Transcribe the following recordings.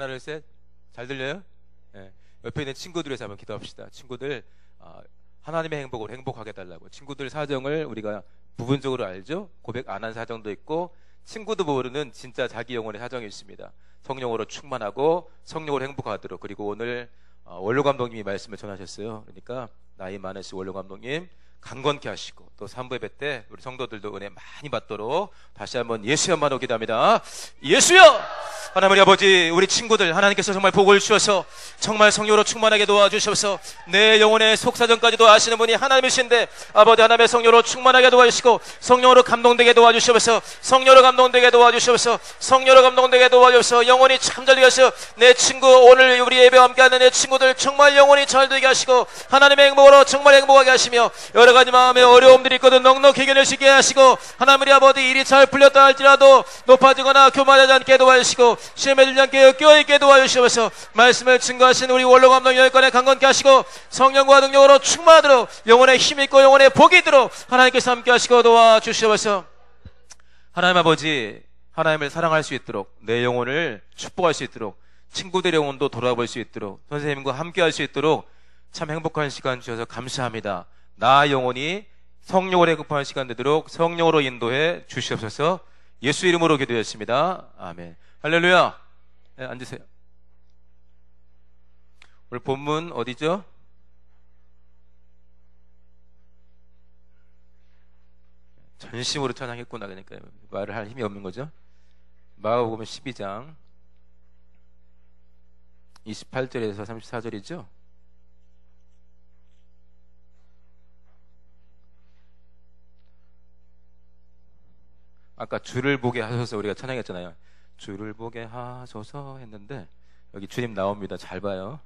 하나, 둘, 셋. 잘 들려요? 예. 옆에 있는 친구들에서 한번 기도합시다. 친구들, 하나님의 행복으로 행복하게 해달라고. 친구들 사정을 우리가 부분적으로 알죠? 고백 안 한 사정도 있고, 친구도 모르는 진짜 자기 영혼의 사정이 있습니다. 성령으로 충만하고 성령으로 행복하도록. 그리고 오늘 원로 감독님이 말씀을 전하셨어요. 그러니까 나이 많으신 원로 감독님 강건케 하시고, 또 3부 예배 때 우리 성도들도 은혜 많이 받도록 다시 한번 예수 한번 기도합니다. 예수여! 하나님 우리 아버지, 우리 친구들 하나님께서 정말 복을 주셔서 정말 성령으로 충만하게 도와주셔서 내 영혼의 속사정까지도 아시는 분이 하나님이신데, 아버지 하나님의 성령으로 충만하게 도와주시고 성령으로 감동되게 도와주셔서, 성령으로 감동되게 도와주셔서, 성령으로 감동되게 도와주셔서 영혼이 참 잘 되게 하셔서 내 친구, 오늘 우리 예배와 함께하는 내 친구들 정말 영혼이 잘 되게 하시고 하나님의 행복으로 정말 행복하게 하시며, 여러 가지 마음의 어려움들이 있거든 넉넉히 해결할 수 있게 하시고, 하나님 우리 아버지 일이 잘 풀렸다 할지라도 높아지거나 교만하지 않게 도와주시고 시험에 들지 않게 껴있게 도와주시면서 말씀을 증거하신 우리 원로 감독 열간에 강건케 하시고 성령과 능력으로 충만하도록 영혼의 힘이 있고 영혼의 복이 있도록 하나님께서 함께 하시고 도와주시면서, 하나님 아버지 하나님을 사랑할 수 있도록, 내 영혼을 축복할 수 있도록, 친구들의 영혼도 돌아볼 수 있도록, 선생님과 함께 할 수 있도록 참 행복한 시간 주셔서 감사합니다. 나 영혼이 성령으로 행복한 시간 되도록 성령으로 인도해 주시옵소서. 예수 이름으로 기도했습니다. 아멘. 할렐루야. 네, 앉으세요. 오늘 본문 어디죠? 전심으로 찬양했구나. 그러니까 말을 할 힘이 없는 거죠. 마가복음 12장 28절에서 34절이죠. 아까 주를 보게 하셔서 우리가 찬양했잖아요. 주를 보게 하소서 했는데 여기 주님 나옵니다. 잘 봐요.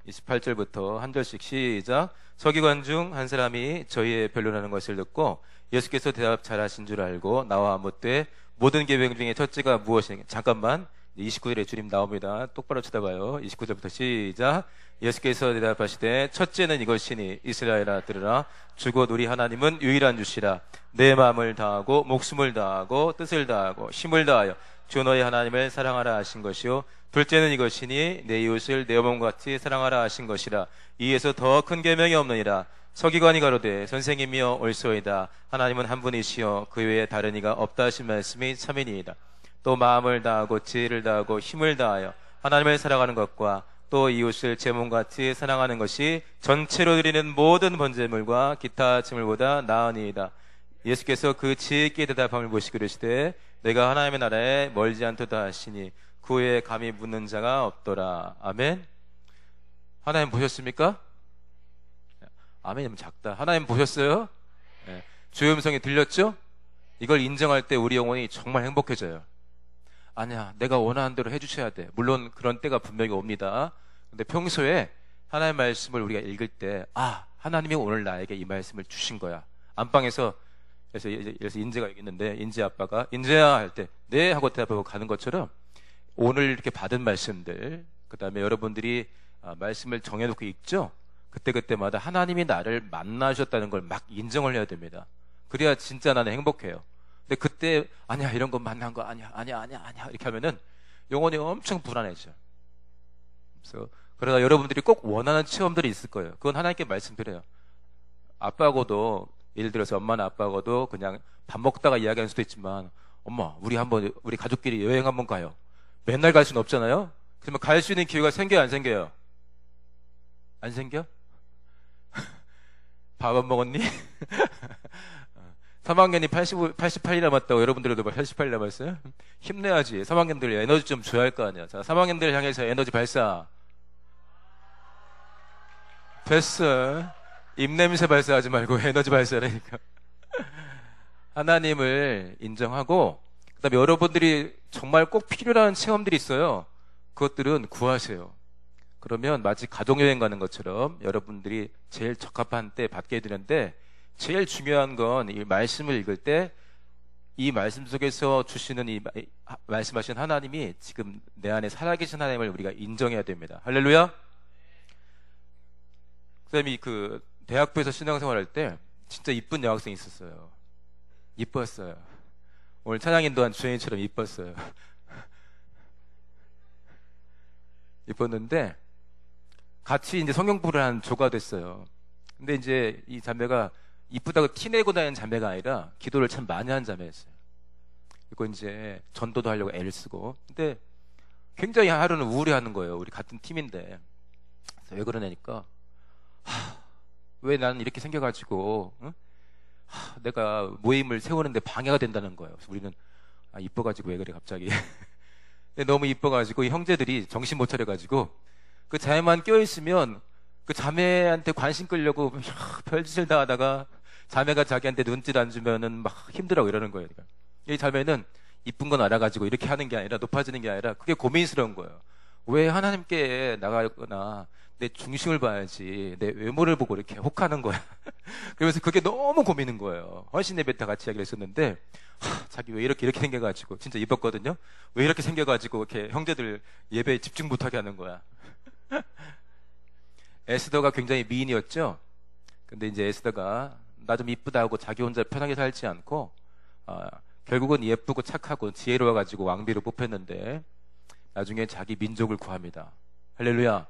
28절부터 한 절씩 시작. 서기관 중 한 사람이 저희의 변론하는 것을 듣고 예수께서 대답 잘하신 줄 알고 나와 묻되 모든 계명 중에 첫째가 무엇이냐. 잠깐만, 29절에 주님 나옵니다. 똑바로 쳐다봐요. 29절부터 시작. 예수께서 대답하시되 첫째는 이것이니 이스라엘아 들으라. 주곧 우리 하나님은 유일한 주시라. 내 마음을 다하고 목숨을 다하고 뜻을 다하고 힘을 다하여 주 너희 하나님을 사랑하라 하신 것이요, 둘째는 이것이니 내 이웃을 내 몸같이 사랑하라 하신 것이라. 이에서 더 큰 계명이 없느니라. 서기관이 가로되 선생님이여 옳소이다. 하나님은 한 분이시여 그 외에 다른 이가 없다 하신 말씀이 참이니이다. 또 마음을 다하고 지혜를 다하고 힘을 다하여 하나님을 사랑하는 것과 또 이웃을 제 몸같이 사랑하는 것이 전체로 드리는 모든 번제물과 기타 제물보다 나으니이다. 예수께서 그 지혜 있게 대답함을 보시고 그러시되 내가 하나님의 나라에 멀지 않도다 하시니 그 후에 감히 묻는 자가 없더라. 아멘. 하나님 보셨습니까? 아멘이면 작다. 하나님 보셨어요? 네. 주의 음성이 들렸죠? 이걸 인정할 때 우리 영혼이 정말 행복해져요. 아니야, 내가 원하는 대로 해주셔야 돼. 물론 그런 때가 분명히 옵니다. 근데 평소에 하나님의 말씀을 우리가 읽을 때, 하나님이 오늘 나에게 이 말씀을 주신 거야. 안방에서 그래서 인재가 여기 있는데 인재 아빠가 인재야 할 때 네 하고 대답하고 가는 것처럼 오늘 이렇게 받은 말씀들, 그 다음에 여러분들이 말씀을 정해놓고 읽죠? 그때그때마다 하나님이 나를 만나셨다는 걸 막 인정을 해야 됩니다. 그래야 진짜 나는 행복해요. 근데 그때 아니야, 이런 거 만난 거 아니야 이렇게 하면은 영혼이 엄청 불안해져요. 그래서 그러다 여러분들이 꼭 원하는 체험들이 있을 거예요. 그건 하나님께 말씀드려요. 아빠하고도, 예를 들어서 엄마나 아빠하고도 그냥 밥 먹다가 이야기하는 수도 있지만, 엄마 우리 가족끼리 여행 한번 가요. 맨날 갈 수는 없잖아요. 그러면 갈 수 있는 기회가 생겨요, 안 생겨요? 안 생겨? 밥 안 먹었니? 3학년이 88일 남았다고 여러분들도 88일 남았어요? 힘내야지. 3학년들 에너지 좀 줘야 할 거 아니야. 자, 3학년들 향해서 에너지 발사. 됐어. 입냄새 발사하지 말고 에너지 발사라니까. 하나님을 인정하고, 그 다음에 여러분들이 정말 꼭 필요한 체험들이 있어요. 그것들은 구하세요. 그러면 마치 가족여행 가는 것처럼 여러분들이 제일 적합한 때 받게 되는데, 제일 중요한 건 이 말씀을 읽을 때 이 말씀 속에서 주시는 말씀하신 하나님이 지금 내 안에 살아계신 하나님을 우리가 인정해야 됩니다. 할렐루야. 선생님이 그 대학부에서 신앙생활 할 때 진짜 이쁜 여학생이 있었어요. 이뻤어요. 오늘 찬양 인도한 주연이처럼 이뻤어요. 이뻤는데 같이 이제 성경 공부를 한 조가 됐어요. 근데 이제 이 자매가 이쁘다고 티내고 다니는 자매가 아니라 기도를 참 많이 하는 자매였어요. 그리고 이제 전도도 하려고 애를 쓰고. 근데 굉장히 하루는 우울해하는 거예요. 우리 같은 팀인데. 왜 그러냐니까, 왜 나는 이렇게 생겨가지고, 응? 내가 모임을 세우는데 방해가 된다는 거예요. 그래서 우리는 이뻐가지고 왜 그래 갑자기. 너무 이뻐가지고 이 형제들이 정신 못 차려가지고 그 자매만 껴있으면 그 자매한테 관심 끌려고 별짓을 다 하다가 자매가 자기한테 눈짓 안 주면은 막 힘들어 이러는 거예요. 그러니까 이 자매는 이쁜 건 알아가지고 이렇게 하는 게 아니라, 높아지는 게 아니라 그게 고민스러운 거예요. 왜 하나님께 나가거나 내 중심을 봐야지 내 외모를 보고 이렇게 혹하는 거야. 그러면서 그게 너무 고민인 거예요. 헌신 예배 때 같이 이야기를 했었는데, 자기 왜 이렇게 생겨가지고, 진짜 이뻤거든요. 왜 이렇게 생겨가지고 이렇게 형제들 예배에 집중 못하게 하는 거야. 에스더가 굉장히 미인이었죠. 근데 이제 에스더가 나 좀 이쁘다고 자기 혼자 편하게 살지 않고 결국은 예쁘고 착하고 지혜로워가지고 왕비로 뽑혔는데 나중에 자기 민족을 구합니다. 할렐루야.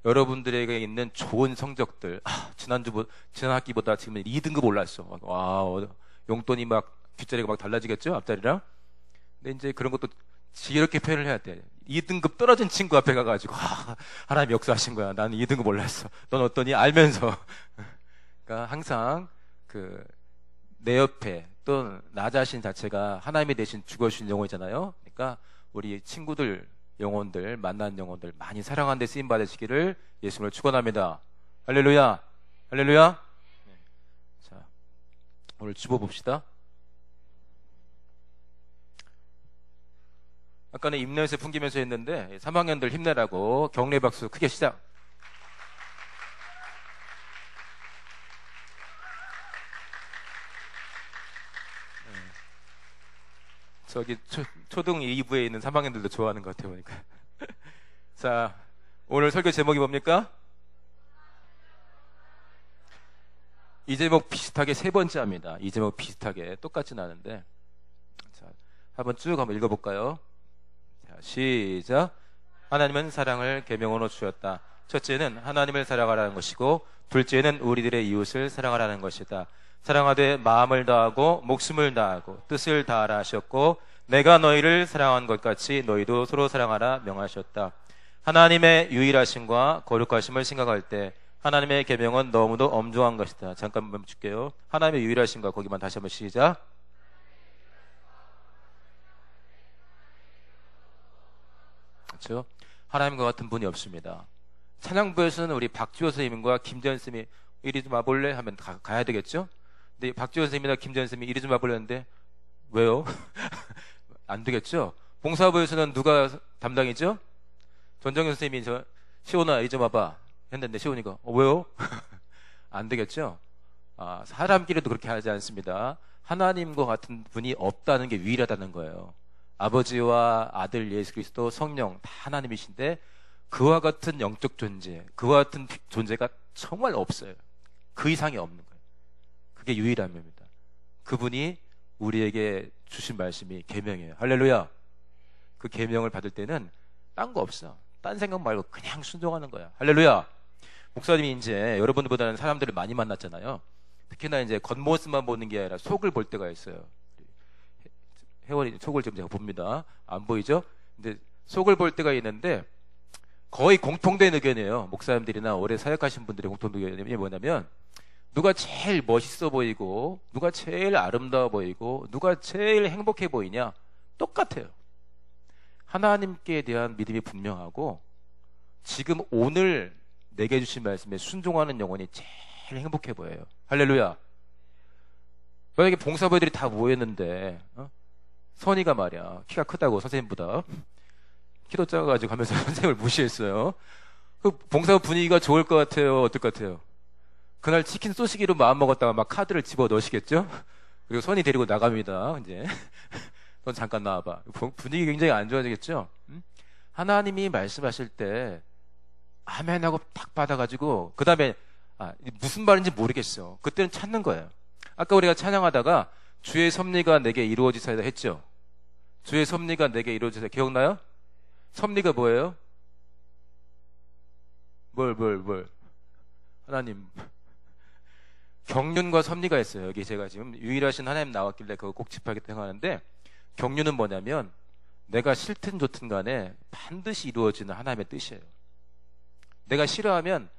여러분들에게 있는 좋은 성적들, 지난 학기보다 지금 2등급 올랐어. 와, 용돈이 막 뒷자리가 막 달라지겠죠? 앞자리랑. 근데 이제 그런 것도 지혜롭게 표현을 해야 돼. 2등급 떨어진 친구 앞에 가가지고 하나님 역사하신 거야. 나는 2등급 올랐어. 넌 어떠니? 알면서. 그러니까 항상 내 옆에 또 나 자신 자체가 하나님이 대신 죽어주신 영혼이잖아요. 그러니까 우리 친구들, 영혼들, 만난 영혼들 많이 사랑하는 데 쓰임 받으시기를 예수님을 축원합니다. 할렐루야. 할렐루야. 네. 자, 오늘 주보 봅시다. 아까는 입냄새 풍기면서 했는데 3학년들 힘내라고 격려 박수 크게 시작. 저기 초등 2부에 있는 3학년들도 좋아하는 것 같아요, 보니까. 자, 오늘 설교 제목이 뭡니까? 이 제목 비슷하게 세 번째 합니다. 이 제목 비슷하게 똑같진 않은데. 자, 한번 쭉 한번 읽어볼까요? 자, 시작. 하나님은 사랑을 계명으로 주셨다. 첫째는 하나님을 사랑하라는 것이고, 둘째는 우리들의 이웃을 사랑하라는 것이다. 사랑하되 마음을 다하고 목숨을 다하고 뜻을 다하라 하셨고, 내가 너희를 사랑한 것 같이 너희도 서로 사랑하라 명하셨다. 하나님의 유일하심과 거룩하심을 생각할 때 하나님의 계명은 너무도 엄중한 것이다. 잠깐 멈출게요. 하나님의 유일하심과, 거기만 다시 한번 시작. 그렇죠? 하나님과 같은 분이 없습니다. 찬양부에서는 우리 박지호 선생님과 김재현 선생님이 이리 좀 와볼래? 하면 가야 되겠죠? 근데 박지호 선생님이나 김재현 선생님이 이리 좀 와볼래 했는데 왜요? 안 되겠죠? 봉사부에서는 누가 담당이죠? 전정현 선생님이 시온아 이리 좀 와봐 했는데 시온이가 왜요? 안 되겠죠? 사람끼리도 그렇게 하지 않습니다. 하나님과 같은 분이 없다는 게 유일하다는 거예요. 아버지와 아들 예수 그리스도 성령 다 하나님이신데 그와 같은 영적 존재, 그와 같은 존재가 정말 없어요. 그 이상이 없는 거예요. 그게 유일함입니다. 그분이 우리에게 주신 말씀이 계명이에요. 할렐루야. 그 계명을 받을 때는 딴 거 없어. 딴 생각 말고 그냥 순종하는 거야. 할렐루야. 목사님이 이제 여러분들보다는 사람들을 많이 만났잖아요. 특히나 이제 겉모습만 보는 게 아니라 속을 볼 때가 있어요. 회원이 속을 좀 제가 봅니다. 안 보이죠? 근데 속을 볼 때가 있는데 거의 공통된 의견이에요. 목사님들이나 오래 사역하신 분들의 공통된 의견이 뭐냐면 누가 제일 멋있어 보이고 누가 제일 아름다워 보이고 누가 제일 행복해 보이냐 똑같아요. 하나님께 대한 믿음이 분명하고 지금 오늘 내게 주신 말씀에 순종하는 영혼이 제일 행복해 보여요. 할렐루야. 만약에 봉사부들이 다 모였는데 선이가 말이야 키가 크다고 선생님보다 키도 작아가지고 가면서 선생님을 무시했어요. 그 봉사부 분위기가 좋을 것 같아요? 어떨 것 같아요? 그날 치킨 쏘시기로 마음먹었다가 막 카드를 집어 넣으시겠죠? 그리고 선이 데리고 나갑니다. 이제 넌 잠깐 나와봐. 분위기 굉장히 안 좋아지겠죠? 하나님이 말씀하실 때 아멘 하고 딱 받아가지고 그 다음에 무슨 말인지 모르겠어. 그때는 찾는 거예요. 아까 우리가 찬양하다가 주의 섭리가 내게 이루어지사이다 했죠? 주의 섭리가 내게 이루어지사이다 기억나요? 섭리가 뭐예요? 뭘. 하나님. 경륜과 섭리가 있어요. 여기 제가 지금 유일하신 하나님 나왔길래 그거 꼭 짚어야겠다 생각하는데, 경륜은 뭐냐면 내가 싫든 좋든 간에 반드시 이루어지는 하나님의 뜻이에요. 내가 싫어하면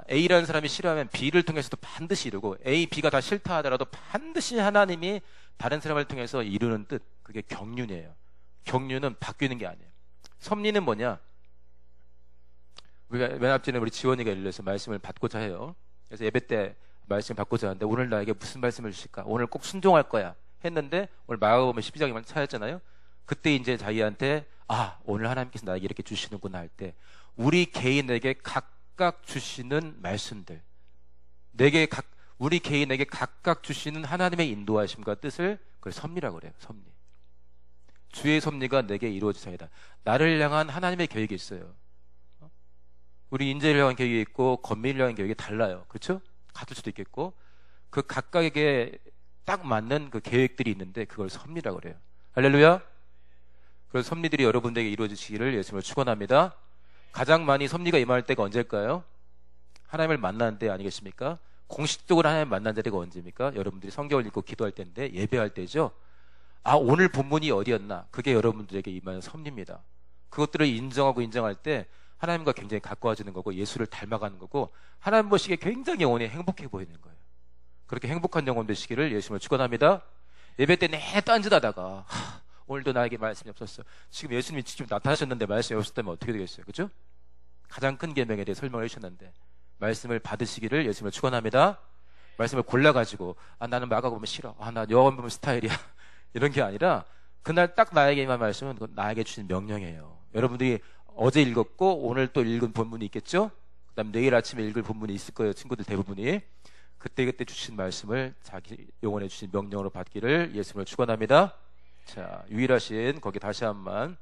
A라는 사람이 싫어하면 B를 통해서도 반드시 이루고, A, B가 다 싫다 하더라도 반드시 하나님이 다른 사람을 통해서 이루는 뜻, 그게 경륜이에요. 경륜은 바뀌는 게 아니에요. 섭리는 뭐냐? 우리가 맨 앞전에 우리 지원이가 예를 들어서 말씀을 받고자 해요. 그래서 예배 때 말씀 받고자 하는데, 오늘 나에게 무슨 말씀을 주실까? 오늘 꼭 순종할 거야 했는데, 오늘 마가복음 12장에만 찾았잖아요. 그때 이제 자기한테 오늘 하나님께서 나에게 이렇게 주시는구나 할 때, 우리 개인에게 각각 주시는 말씀들, 우리 개인에게 각각 주시는 하나님의 인도하심과 뜻을 그걸 섭리라고 그래요. 섭리. 주의 섭리가 내게 이루어지사이다. 나를 향한 하나님의 계획이 있어요. 우리 인재를 향한 계획이 있고 건민을 향한 계획이 달라요. 그렇죠? 같을 수도 있겠고, 그 각각에게 딱 맞는 그 계획들이 있는데 그걸 섭리라고 그래요. 할렐루야. 그래서 섭리들이 여러분들에게 이루어지시기를 예수님을 축원합니다. 가장 많이 섭리가 임할 때가 언제일까요? 하나님을 만나는 때 아니겠습니까? 공식적으로 하나님 만난 자리가 언제입니까? 여러분들이 성경을 읽고 기도할 때인데, 예배할 때죠. 오늘 본문이 어디였나? 그게 여러분들에게 임하는 섭리입니다. 그것들을 인정하고 인정할 때 하나님과 굉장히 가까워지는 거고, 예수를 닮아가는 거고, 하나님 보시기에 굉장히 영혼이 행복해 보이는 거예요. 그렇게 행복한 영혼 되시기를 예수님을 축원합니다. 예배 때 내내 딴짓하다가 오늘도 나에게 말씀이 없었어. 지금 예수님이 직접 나타나셨는데 말씀이 없었다면 어떻게 되겠어요? 그죠? 가장 큰 계명에 대해 설명을 해주셨는데, 말씀을 받으시기를 예수님을 축원합니다. 말씀을 골라가지고 나는 마가복음 싫어, 나 요한복음 스타일이야 이런 게 아니라, 그날 딱 나에게 임한 말씀은 나에게 주신 명령이에요. 여러분들이 어제 읽었고 오늘 또 읽은 본문이 있겠죠? 그 다음 내일 아침에 읽을 본문이 있을 거예요. 친구들 대부분이 그때 주신 말씀을 자기 영혼에 주신 명령으로 받기를 예수님을 축원합니다. 자, 유일하신, 거기 다시 한번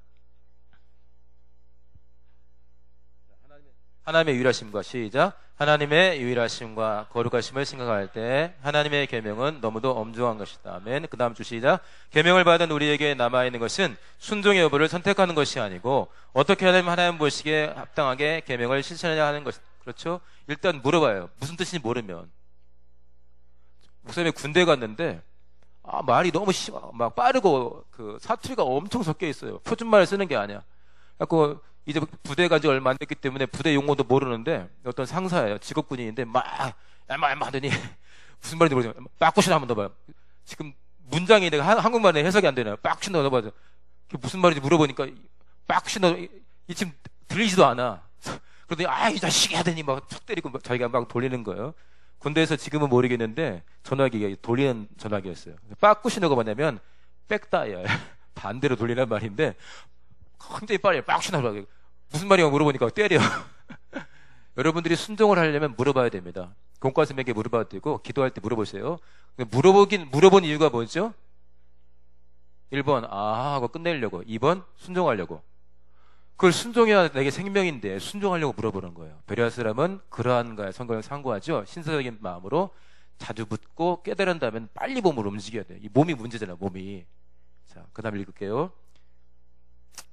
하나님의 유일하심과, 시작. 하나님의 유일하심과 거룩하심을 생각할 때 하나님의 계명은 너무도 엄중한 것이다. 아멘. 그 다음 주 시작. 계명을 받은 우리에게 남아있는 것은 순종의 여부를 선택하는 것이 아니고 어떻게 하면 하나님 보시기에 합당하게 계명을 실천하냐 하는 것. 그렇죠? 일단 물어봐요. 무슨 뜻인지 모르면. 목사님이 군대 갔는데 말이 너무 막 빠르고 그 사투리가 엄청 섞여 있어요. 표준말을 쓰는 게 아니야. 그래서 이제 부대 간 지 얼마 안 됐기 때문에 부대 용어도 모르는데, 어떤 상사예요. 직업군인인데 하더니 무슨 말인지 모르겠어요. 빠꾸시나 한번 넣어봐요. 지금 문장이 내가 한국말에 해석이 안 되나요? 빠꾸시나 넣어봐요. 그게 무슨 말인지 물어보니까 빠꾸시나, 이 지금 들리지도 않아. 그러더니 이 자식이 하더니 막 툭 때리고 자기가 막 돌리는 거예요. 군대에서 지금은 모르겠는데 전화기가 돌리는 전화기였어요. 빠꾸시나가 뭐냐면 백다이얼, 반대로 돌리는 말인데 굉장히 빨리 빡신하더라고요. 무슨 말이냐고 물어보니까 때려. 여러분들이 순종을 하려면 물어봐야 됩니다. 공과스님에게 물어봐도 되고, 기도할 때 물어보세요. 물어본 이유가 뭐죠? 1번 하고 끝내려고, 2번 순종하려고. 그걸 순종해야 내게 생명인데 순종하려고 물어보는 거예요. 배려할 사람은 그러한가에 성경을 상고하죠. 신사적인 마음으로 자주 묻고 깨달은 다음에 빨리 몸으로 움직여야 돼요. 이 몸이 문제잖아요. 몸이. 자, 그 다음 읽을게요.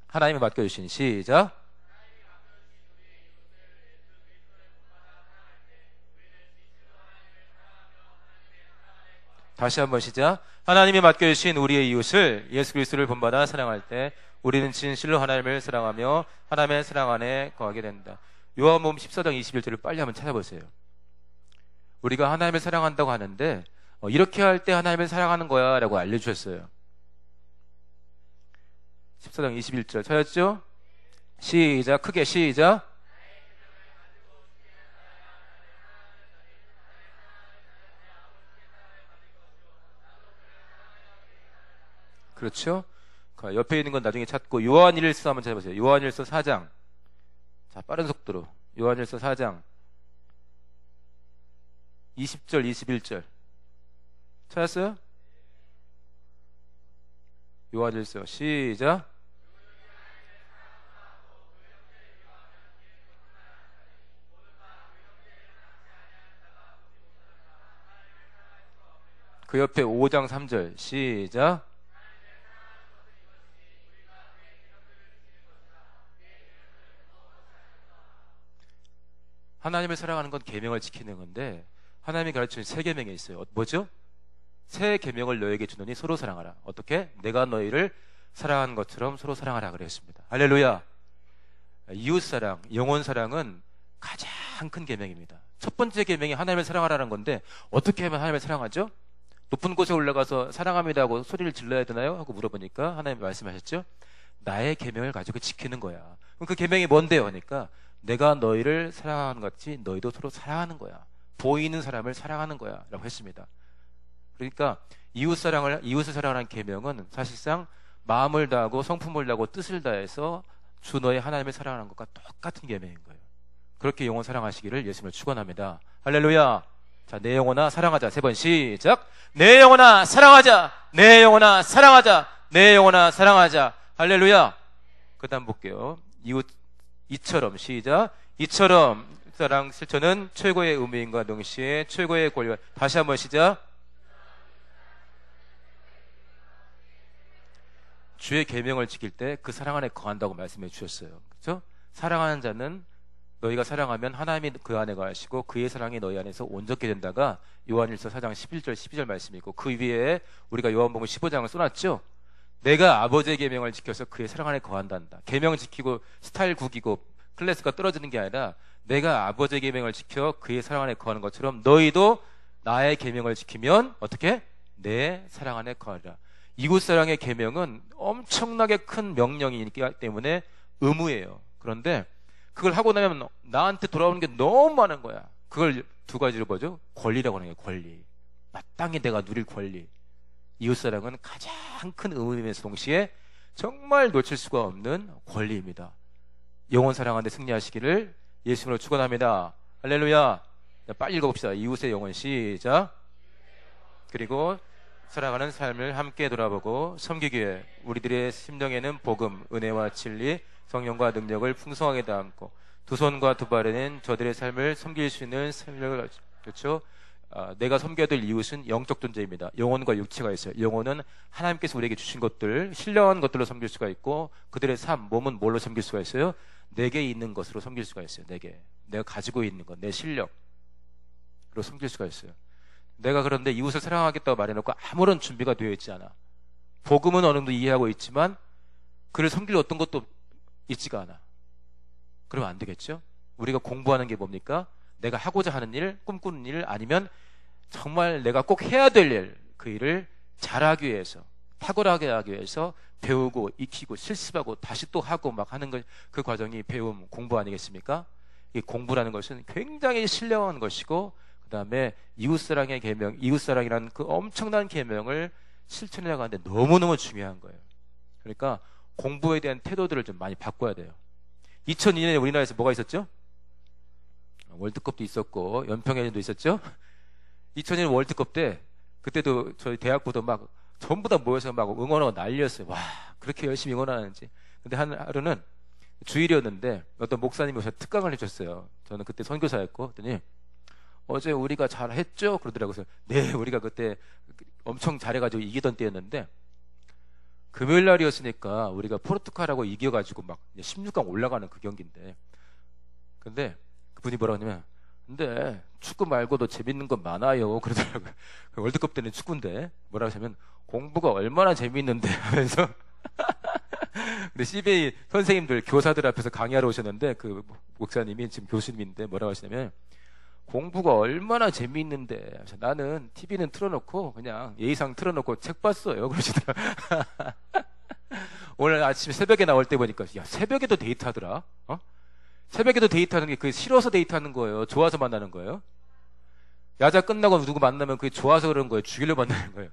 하나님이 맡겨주신, 시작. 다시 한번 시작. 하나님이 맡겨주신 우리의 이웃을 예수 그리스도를 본받아 사랑할 때 우리는 진실로 하나님을 사랑하며 하나님의 사랑 안에 거하게 된다. 요한복음 14장 21절을 빨리 한번 찾아보세요. 우리가 하나님을 사랑한다고 하는데 이렇게 할 때 하나님을 사랑하는 거야 라고 알려주셨어요. 14장 21절 찾았죠? 시작. 크게 시작. 그렇죠? 옆에 있는 건 나중에 찾고, 요한일서 한번 찾아보세요. 요한일서 4장. 자, 빠른 속도로 요한일서 4장 20절 21절 찾았어요? 요한일서 시작. 그 옆에 5장 3절 시작. 하나님을 사랑하는 건 계명을 지키는 건데 하나님이 가르치는 세 계명이 있어요. 뭐죠? 새 계명을 너에게 주노니 서로 사랑하라. 어떻게? 내가 너희를 사랑하는 것처럼 서로 사랑하라 그랬습니다. 할렐루야. 이웃사랑, 영혼사랑은 가장 큰 계명입니다. 첫 번째 계명이 하나님을 사랑하라는 건데 어떻게 하면 하나님을 사랑하죠? 높은 곳에 올라가서 사랑합니다 하고 소리를 질러야 되나요? 하고 물어보니까 하나님 말씀하셨죠? 나의 계명을 가지고 지키는 거야. 그럼 그 계명이 뭔데요? 하니까 내가 너희를 사랑하는 것 같이 너희도 서로 사랑하는 거야. 보이는 사람을 사랑하는 거야 라고 했습니다. 그러니까 이웃을 사랑하는 계명은 사실상 마음을 다하고 성품을 다하고 뜻을 다해서 주 너의 하나님을 사랑하는 것과 똑같은 계명인 거예요. 그렇게 영혼 사랑하시기를 예수님을 축원합니다. 할렐루야. 자, 내 영혼아 사랑하자. 세 번 시작. 내 영혼아 사랑하자. 내 영혼아 사랑하자. 내 영혼아 사랑하자. 할렐루야. 그 다음 볼게요. 이처럼 시작. 이처럼 사랑 실천은 최고의 의미인과 동시에 최고의 권리와. 다시 한번 시작. 주의 계명을 지킬 때 그 사랑 안에 거한다고 말씀해 주셨어요. 그렇죠? 사랑하는 자는 너희가 사랑하면 하나님이 그 안에 거하시고 그의 사랑이 너희 안에서 온전케 된다가 요한일서 4장 11절 12절 말씀이고 그 위에 우리가 요한복음 15장을 써놨죠. 내가 아버지의 계명을 지켜서 그의 사랑 안에 거한단다. 계명 지키고 스타일 구기고 클래스가 떨어지는 게 아니라 내가 아버지의 계명을 지켜 그의 사랑 안에 거하는 것처럼 너희도 나의 계명을 지키면 어떻게? 내 사랑 안에 거하리라. 이웃사랑의 계명은 엄청나게 큰 명령이기 때문에 의무예요. 그런데 그걸 하고 나면 나한테 돌아오는 게 너무 많은 거야. 그걸 두 가지로 보죠. 권리라고 하는 거예요. 권리. 마땅히 내가 누릴 권리. 이웃사랑은 가장 큰 의무이면서 동시에 정말 놓칠 수가 없는 권리입니다. 영혼 사랑하는데 승리하시기를 예수님으로 축원합니다. 할렐루야. 빨리 읽어봅시다. 이웃의 영혼 시작. 그리고 살아가는 삶을 함께 돌아보고 섬기기에 우리들의 심령에는 복음, 은혜와 진리, 성령과 능력을 풍성하게 담고 두 손과 두 발에는 저들의 삶을 섬길 수 있는 삶을. 그렇죠? 내가 섬겨야 될 이웃은 영적 존재입니다. 영혼과 육체가 있어요. 영혼은 하나님께서 우리에게 주신 것들, 신령한 것들로 섬길 수가 있고 그들의 삶, 몸은 뭘로 섬길 수가 있어요? 내게 있는 것으로 섬길 수가 있어요. 내가 가지고 있는 것, 내 실력으로 섬길 수가 있어요. 내가 그런데 이웃을 사랑하겠다고 말해놓고 아무런 준비가 되어 있지 않아. 복음은 어느 정도 이해하고 있지만 그를 섬길 어떤 것도 있지가 않아. 그러면 안 되겠죠? 우리가 공부하는 게 뭡니까? 내가 하고자 하는 일, 꿈꾸는 일, 아니면 정말 내가 꼭 해야 될 일, 그 일을 잘하기 위해서, 탁월하게 하기 위해서 배우고 익히고 실습하고 다시 또 하고 막 하는 것, 그 과정이 배움, 공부 아니겠습니까? 이 공부라는 것은 굉장히 신령한 것이고 그 다음에 이웃사랑의 계명, 이웃사랑이라는 그 엄청난 계명을 실천해 나가는데 너무너무 중요한 거예요. 그러니까 공부에 대한 태도들을 좀 많이 바꿔야 돼요. 2002년에 우리나라에서 뭐가 있었죠? 월드컵도 있었고 연평해전도 있었죠. 2002년 월드컵 때 그때도 저희 대학부도 막 전부 다 모여서 막 응원하고 난리였어요. 와, 그렇게 열심히 응원하는지. 근데 하루는 주일이었는데 어떤 목사님이 오셔서 특강을 해줬어요. 저는 그때 선교사였고 그랬더니 어제 우리가 잘했죠? 그러더라고요. 네, 우리가 그때 엄청 잘해가지고 이기던 때였는데 금요일 날이었으니까 우리가 포르투갈하고 이겨가지고 막 16강 올라가는 그 경기인데 근데 그분이 뭐라고 하냐면 근데 축구 말고도 재밌는 건 많아요 그러더라고요. 월드컵 때는 축구인데 뭐라고 하냐면 공부가 얼마나 재밌는데 하면서 근데 CBA 선생님들 교사들 앞에서 강의하러 오셨는데 그 목사님이 지금 교수님인데 뭐라고 하시냐면 공부가 얼마나 재미있는데 나는 TV는 틀어놓고 그냥 예의상 틀어놓고 책 봤어요 그러시더라. 오늘 아침 새벽에 나올 때 보니까 야 새벽에도 데이트하더라. 새벽에도 데이트하는 게 그게 싫어서 데이트하는 거예요? 좋아서 만나는 거예요? 야자 끝나고 누구 만나면 그게 좋아서 그런 거예요? 죽이려 만나는 거예요?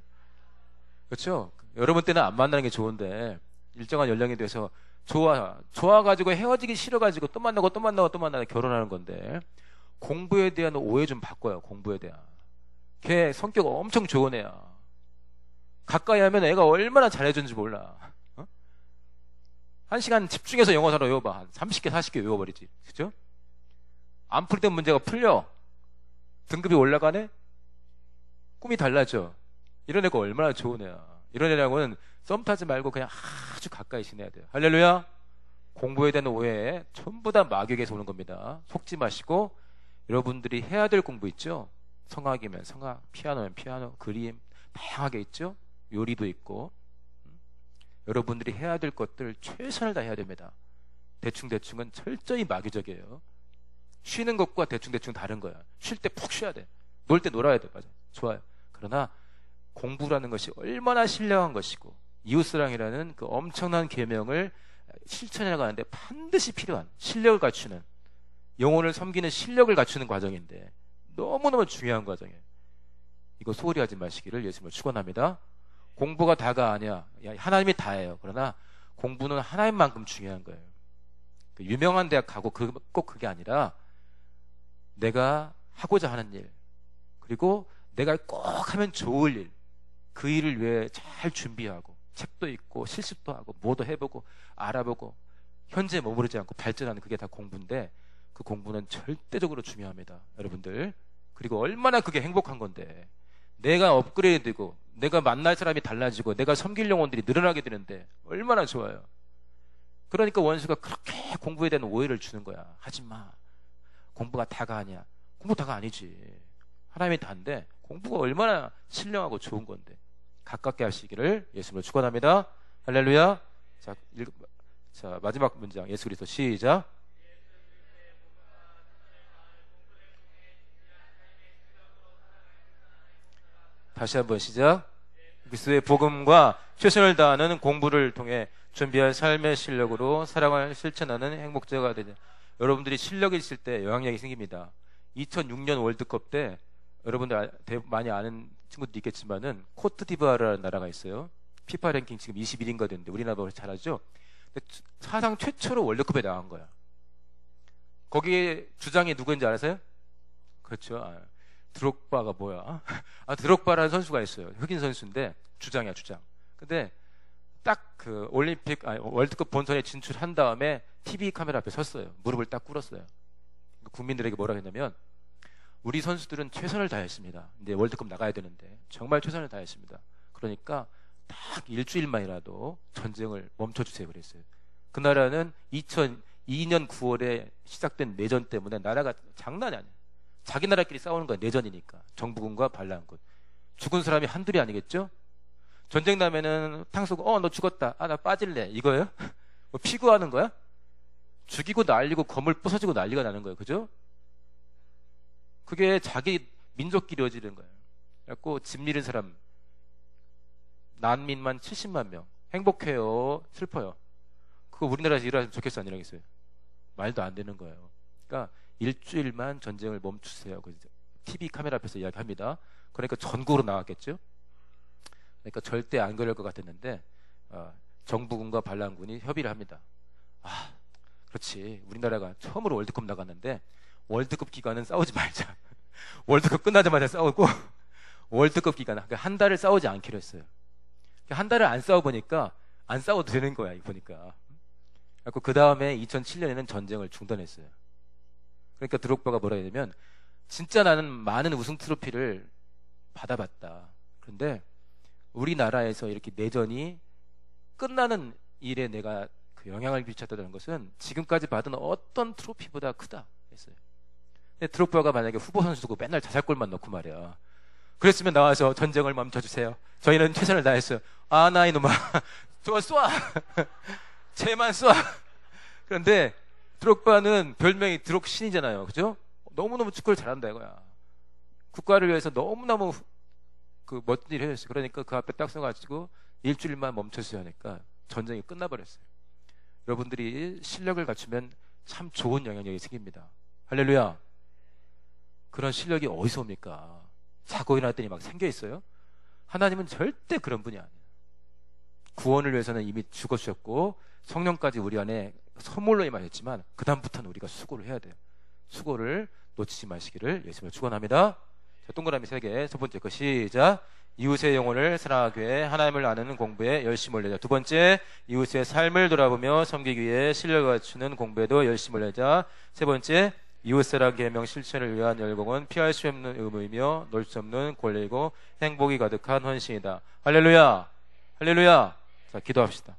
그렇죠? 여러분 때는 안 만나는 게 좋은데 일정한 연령이 돼서 좋아가지고 헤어지기 싫어가지고 또 만나고 또 만나고 또 만나고 결혼하는 건데 공부에 대한 오해 좀 바꿔요. 공부에 대한. 걔 성격 엄청 좋은 애야. 가까이 하면 애가 얼마나 잘해주는지 몰라. 1시간 집중해서 영어사로 외워봐. 한 30개 40개 외워버리지. 그죠? 안 풀 때 문제가 풀려. 등급이 올라가네? 꿈이 달라져. 이런 애가 얼마나 좋은 애야. 이런 애라고는 썸 타지 말고 그냥 아주 가까이 지내야 돼요. 할렐루야. 공부에 대한 오해 전부 다 마귀에게서 오는 겁니다. 속지 마시고 여러분들이 해야 될 공부 있죠? 성악이면 성악, 피아노면 피아노, 그림 다양하게 있죠? 요리도 있고. 여러분들이 해야 될 것들 최선을 다해야 됩니다. 대충대충은 철저히 마귀적이에요. 쉬는 것과 대충대충 다른 거야. 쉴 때 푹 쉬어야 돼. 놀 때 놀아야 돼. 맞아. 좋아요. 그러나 공부라는 것이 얼마나 신령한 것이고 이웃사랑이라는 그 엄청난 계명을 실천해 나가는데 반드시 필요한 실력을 갖추는, 영혼을 섬기는 실력을 갖추는 과정인데 너무너무 중요한 과정이에요. 이거 소홀히 하지 마시기를 예수님을 축원합니다. 공부가 다가 아니야. 하나님이 다예요. 그러나 공부는 하나님만큼 중요한 거예요. 유명한 대학 가고 꼭 그게 아니라 내가 하고자 하는 일, 그리고 내가 꼭 하면 좋을 일, 그 일을 위해 잘 준비하고 책도 읽고 실습도 하고 뭐도 해보고 알아보고 현재 머무르지 않고 발전하는, 그게 다 공부인데 그 공부는 절대적으로 중요합니다, 여러분들. 그리고 얼마나 그게 행복한 건데, 내가 업그레이드 되고 내가 만날 사람이 달라지고 내가 섬길 영혼들이 늘어나게 되는데 얼마나 좋아요. 그러니까 원수가 그렇게 공부에 대한 오해를 주는 거야. 하지마, 공부가 다가 아니야. 공부 다가 아니지. 하나님이 다인데 공부가 얼마나 신령하고 좋은 건데. 가깝게 하시기를 예수님으로 축원합니다. 할렐루야. 자, 마지막 문장 예수 그리스도 시작. 다시 한번 시작. 그리스도의 복음과 최선을 다하는 공부를 통해 준비할 삶의 실력으로 사랑을 실천하는 행복자가 되자. 여러분들이 실력이 있을 때 영향력이 생깁니다. 2006년 월드컵 때 여러분들 많이 아는 친구도 있겠지만은 코트디부아르라는 나라가 있어요. 피파 랭킹 지금 21인가 됐는데 우리나라보다 잘하죠. 근데 사상 최초로 월드컵에 나간 거야. 거기에 주장이 누구인지 아세요? 그렇죠. 드록바가 뭐야? 드록바라는 선수가 있어요. 흑인 선수인데 주장이야, 주장. 근데 딱 그 월드컵 본선에 진출한 다음에 TV 카메라 앞에 섰어요. 무릎을 딱 꿇었어요. 국민들에게 뭐라 했냐면, 우리 선수들은 최선을 다했습니다. 이제 월드컵 나가야 되는데 정말 최선을 다했습니다. 그러니까 딱 일주일만이라도 전쟁을 멈춰주세요 그랬어요. 그 나라는 2002년 9월에 시작된 내전 때문에 나라가 장난이 아니에요. 자기 나라끼리 싸우는 거야. 내전이니까. 정부군과 반란군. 죽은 사람이 한둘이 아니겠죠? 전쟁 나면은 탕 쏘고 너 죽었다. 나 빠질래. 이거예요? 뭐 피구하는 거야? 죽이고 날리고 건물 부서지고 난리가 나는 거예요. 그죠? 그게 자기 민족끼리 이어지는 거예요. 그래갖고 집 잃은 사람 난민만 70만 명. 행복해요? 슬퍼요? 그거 우리나라에서 일하시면 좋겠어? 안 일하겠어요? 말도 안 되는 거예요. 그러니까 일주일만 전쟁을 멈추세요. TV 카메라 앞에서 이야기합니다. 그러니까 전국으로 나왔겠죠. 그러니까 절대 안 그럴 것 같았는데 정부군과 반란군이 협의를 합니다. 그렇지. 우리나라가 처음으로 월드컵 나갔는데 월드컵 기간은 싸우지 말자. 월드컵 끝나자마자 싸우고 월드컵 기간 한 달을 싸우지 않기로 했어요. 한 달을 안 싸워보니까 안 싸워도 되는 거야. 보니까. 그 다음에 2007년에는 전쟁을 중단했어요. 그러니까 드록바가 뭐라 해야 되면, 진짜 나는 많은 우승 트로피를 받아봤다. 그런데 우리나라에서 이렇게 내전이 끝나는 일에 내가 그 영향을 미쳤다는 것은 지금까지 받은 어떤 트로피보다 크다 했어요. 근데 드록바가 만약에 후보 선수고 맨날 자살골만 넣고 말이야. 그랬으면 나와서 전쟁을 멈춰주세요. 저희는 최선을 다했어요. 나 이놈아. 쏘아. 쟤만 쏘아. 그런데 드록바는 별명이 드록신이잖아요. 그죠? 너무너무 축구를 잘한다 이거야. 국가를 위해서 너무너무 멋진 일을 해줬어요. 그러니까 그 앞에 딱 서가지고 일주일만 멈춰주세요 하니까 전쟁이 끝나버렸어요. 여러분들이 실력을 갖추면 참 좋은 영향력이 생깁니다. 할렐루야. 그런 실력이 어디서 옵니까? 자고 일어났더니 막 생겨있어요? 하나님은 절대 그런 분이 아니에요. 구원을 위해서는 이미 죽어주셨고 성령까지 우리 안에 선물로 임하셨지만 그 다음부터는 우리가 수고를 해야 돼요. 수고를 놓치지 마시기를 예수님을 축원합니다. 자, 동그라미 3개. 첫 번째 거 시작. 이웃의 영혼을 사랑하기 위해 하나님을 아는 공부에 열심을 내자. 두 번째, 이웃의 삶을 돌아보며 섬기기 위해 실력을 갖추는 공부에도 열심을 내자. 세 번째, 이웃사랑 계명 실천을 위한 열공은 피할 수 없는 의무이며 놓을 수 없는 권리이고 행복이 가득한 헌신이다. 할렐루야. 할렐루야. 자, 기도합시다.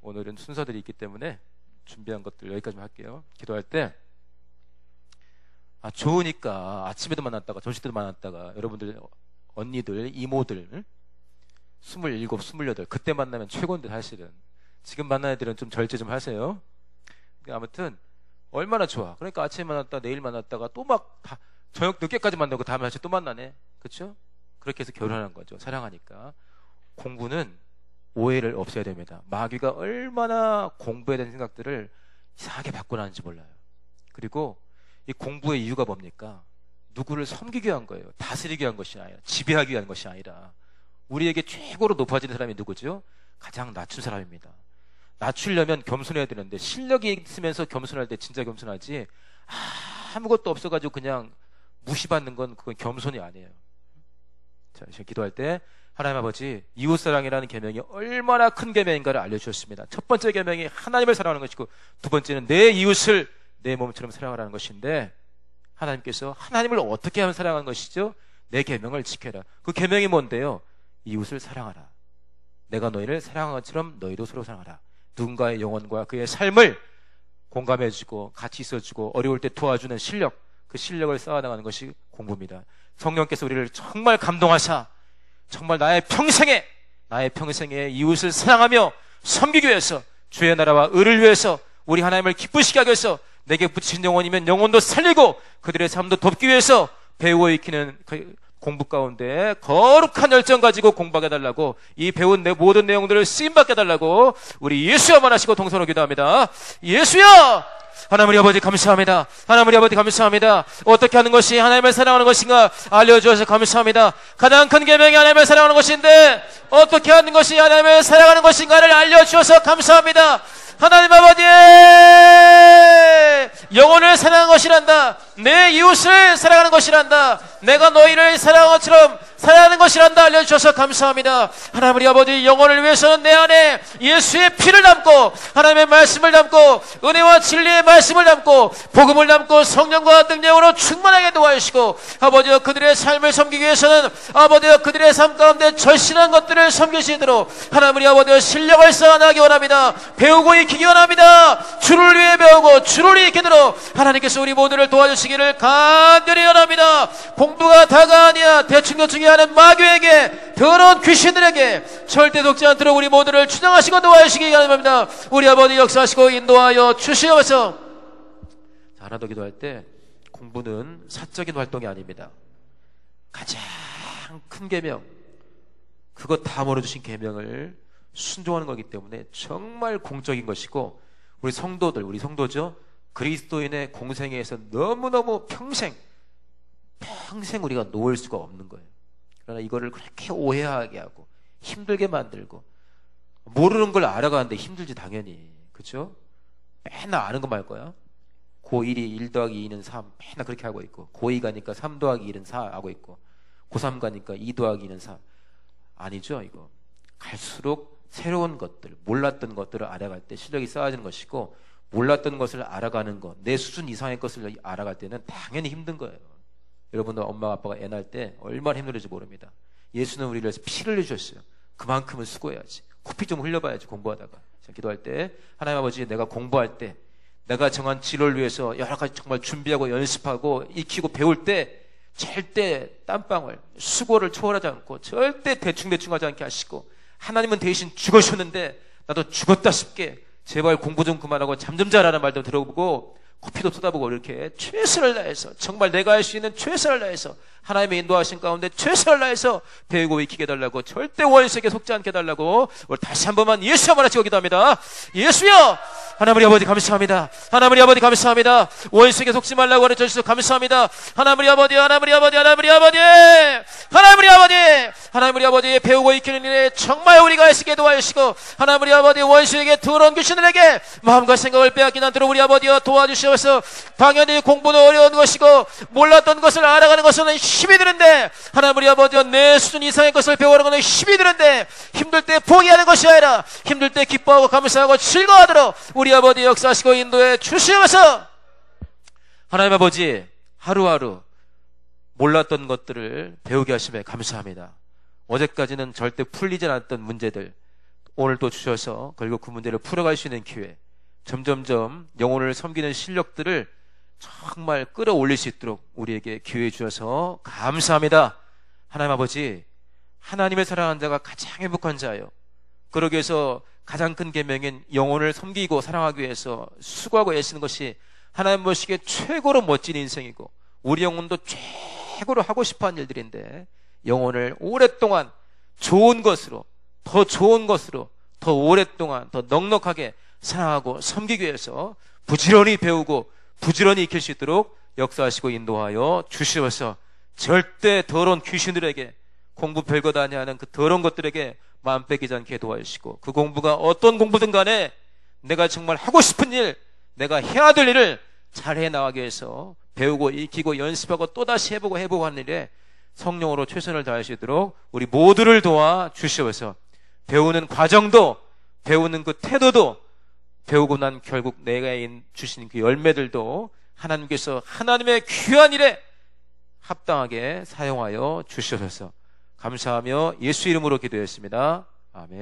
오늘은 순서들이 있기 때문에 준비한 것들 여기까지만 할게요. 기도할 때 좋으니까 아침에도 만났다가 점심 때도 만났다가 여러분들 언니들 이모들 27, 28 그때 만나면 최고인데 사실은 지금 만난 애들은 좀 절제 좀 하세요. 아무튼 얼마나 좋아. 그러니까 아침에 만났다 내일 만났다가 또 막 저녁 늦게까지 만나고 다음에 다시 또 만나네. 그렇죠? 그렇게 해서 결혼하는 거죠. 사랑하니까. 공부는 오해를 없애야 됩니다. 마귀가 얼마나 공부에 대한 생각들을 이상하게 바꿔놨는지 몰라요. 그리고 이 공부의 이유가 뭡니까? 누구를 섬기기 위한 거예요. 다스리기 위한 것이 아니라, 지배하기 위한 것이 아니라. 우리에게 최고로 높아지는 사람이 누구죠? 가장 낮춘 사람입니다. 낮추려면 겸손해야 되는데 실력이 있으면서 겸손할 때 진짜 겸손하지 아무것도 없어가지고 그냥 무시받는 건 그건 겸손이 아니에요. 자, 기도할 때 하나님 아버지 이웃사랑이라는 계명이 얼마나 큰 계명인가를 알려주셨습니다. 첫 번째 계명이 하나님을 사랑하는 것이고 두 번째는 내 이웃을 내 몸처럼 사랑하라는 것인데 하나님께서 하나님을 어떻게 하면 사랑하는 것이죠? 내 계명을 지켜라. 그 계명이 뭔데요? 이웃을 사랑하라. 내가 너희를 사랑한 것처럼 너희도 서로 사랑하라. 누군가의 영혼과 그의 삶을 공감해주고 같이 있어주고 어려울 때 도와주는 실력, 그 실력을 쌓아나가는 것이 공부입니다. 성령께서 우리를 정말 감동하사 정말 나의 평생에 이웃을 사랑하며 섬기기 위해서 주의 나라와 의를 위해서 우리 하나님을 기쁘시게 하기 위해서 내게 붙이신 영혼이면 영혼도 살리고 그들의 삶도 돕기 위해서 배우어 익히는 그 공부 가운데 거룩한 열정 가지고 공부하게 해달라고 이 배운 모든 내용들을 쓰임받게 해달라고 우리 예수야만 하시고 동서로 기도합니다. 예수야! 하나님 우리 아버지 감사합니다. 하나님 우리 아버지 감사합니다. 어떻게 하는 것이 하나님을 사랑하는 것인가 알려주셔서 감사합니다. 가장 큰 계명이 하나님을 사랑하는 것인데 어떻게 하는 것이 하나님을 사랑하는 것인가를 알려주셔서 감사합니다. 하나님 아버지 영혼을 사랑하는 것이란다. 내 이웃을 사랑하는 것이란다. 내가 너희를 사랑한 것처럼 사랑하는 것이란다 알려주셔서 감사합니다. 하나님 우리 아버지 영혼을 위해서는 내 안에 예수의 피를 담고 하나님의 말씀을 담고 은혜와 진리의 말씀을 담고 복음을 담고 성령과 능력으로 충만하게 도와주시고 아버지여 그들의 삶을 섬기기 위해서는 아버지여 그들의 삶 가운데 절실한 것들을 섬기시도록 하나님 우리 아버지여 실력을 쌓아나가기 원합니다. 배우고 익히기 원합니다. 주를 위해 배우고 주를 위해 익히도록 하나님께서 우리 모두를 도와주시기를 간절히 원합니다. 공부가 다가 아니야 대충대충이 하는 마귀에게 더러운 귀신들에게 절대 속지 않도록 우리 모두를 추정하시고 도와주시기 바랍니다. 우리 아버지 역사하시고 인도하여 주시옵소서. 하나 더 기도할 때 공부는 사적인 활동이 아닙니다. 가장 큰 계명 그것 다 몰아주신 계명을 순종하는 거기 때문에 정말 공적인 것이고 우리 성도죠 그리스도인의 공생애에서 너무너무 평생 우리가 놓을 수가 없는 거예요. 그러나 이거를 그렇게 오해하게 하고 힘들게 만들고 모르는 걸 알아가는데 힘들지 당연히. 그렇죠? 맨날 아는 거 말 거야. 고1이 1 더하기 2는 3 맨날 그렇게 하고 있고 고2 가니까 3 더하기 1은 4 하고 있고 고3 가니까 2 더하기 2는 4 아니죠. 이거 갈수록 새로운 것들 몰랐던 것들을 알아갈 때 실력이 쌓아지는 것이고 몰랐던 것을 알아가는 것 내 수준 이상의 것을 알아갈 때는 당연히 힘든 거예요. 여러분도 엄마 아빠가 애 낳을 때 얼마나 힘들는지 모릅니다. 예수는 우리를 위해서 피를 흘려주셨어요. 그만큼은 수고해야지. 코피 좀 흘려봐야지 공부하다가. 자, 기도할 때 하나님 아버지 내가 공부할 때 내가 정한 진로를 위해서 여러 가지 정말 준비하고 연습하고 익히고 배울 때 절대 땀방울 수고를 초월하지 않고 절대 대충 하지 않게 하시고 하나님은 대신 죽으셨는데 나도 죽었다 싶게 제발 공부 좀 그만하고 잠 좀 자라는 말도 들어보고 코피도 쏟아보고 이렇게 최선을 다해서 정말 내가 할 수 있는 최선을 다해서 하나님의 인도하신 가운데 최선을 다해서 배우고 익히게 해달라고 절대 원수에게 속지 않게 해달라고 오늘 다시 한 번만 예수 한번 하시고 기도합니다. 예수여 하나님 우리 아버지 감사합니다. 하나님 우리 아버지 감사합니다. 원수에게 속지 말라고 가르쳐주셔서 감사합니다. 하나님 우리 아버지 하나님 우리 아버지 하나님 우리 아버지 하나님 우리 아버지 하나님 우리 아버지 배우고 익히는 일에 정말 우리가 애쓰게 도와주시고 하나님 우리 아버지 원수에게 더러운 귀신들에게 마음과 생각을 빼앗기는 않도록 우리 아버지여 도와주시옵소서. 당연히 공부는 어려운 것이고 몰랐던 것을 알아가는 것은 힘이 드는데 하나님 우리 아버지여 내 수준 이상의 것을 배우는 것은 힘이 드는데 힘들 때 포기하는 것이 아니라 힘들 때 기뻐하고 감사하고 즐거워하도록 우리 아버지 역사하시고 인도해 주시옵소서. 하나님 아버지 하루하루 몰랐던 것들을 배우게 하심에 감사합니다. 어제까지는 절대 풀리지 않았던 문제들 오늘 또 주셔서 결국 그 문제를 풀어갈 수 있는 기회 점점점 영혼을 섬기는 실력들을 정말 끌어올릴 수 있도록 우리에게 기회 주셔서 감사합니다. 하나님 아버지, 하나님의 사랑하는 자가 가장 행복한 자예요. 그러기 위해서 가장 큰 계명인 영혼을 섬기고 사랑하기 위해서 수고하고 애쓰는 것이 하나님 보시기에 최고로 멋진 인생이고 우리 영혼도 최고로 하고 싶어하는 일들인데, 영혼을 오랫동안 좋은 것으로, 더 좋은 것으로, 더 오랫동안 더 넉넉하게 사랑하고 섬기기 위해서 부지런히 배우고 부지런히 익힐 수 있도록 역사하시고 인도하여 주시옵소서. 절대 더러운 귀신들에게, 공부 별것 아니하는 그 더러운 것들에게 마음 뺏기지 않게 도와주시고, 그 공부가 어떤 공부든 간에 내가 정말 하고 싶은 일, 내가 해야 될 일을 잘 해나가기 위해서 배우고 익히고 연습하고 또다시 해보고 하는 일에 성령으로 최선을 다할 수 있도록 우리 모두를 도와 주시옵소서. 배우는 과정도, 배우는 그 태도도, 배우고 난 결국 내가 주신 그 열매들도 하나님께서 하나님의 귀한 일에 합당하게 사용하여 주시옵소서. 감사하며 예수 이름으로 기도했습니다. 아멘.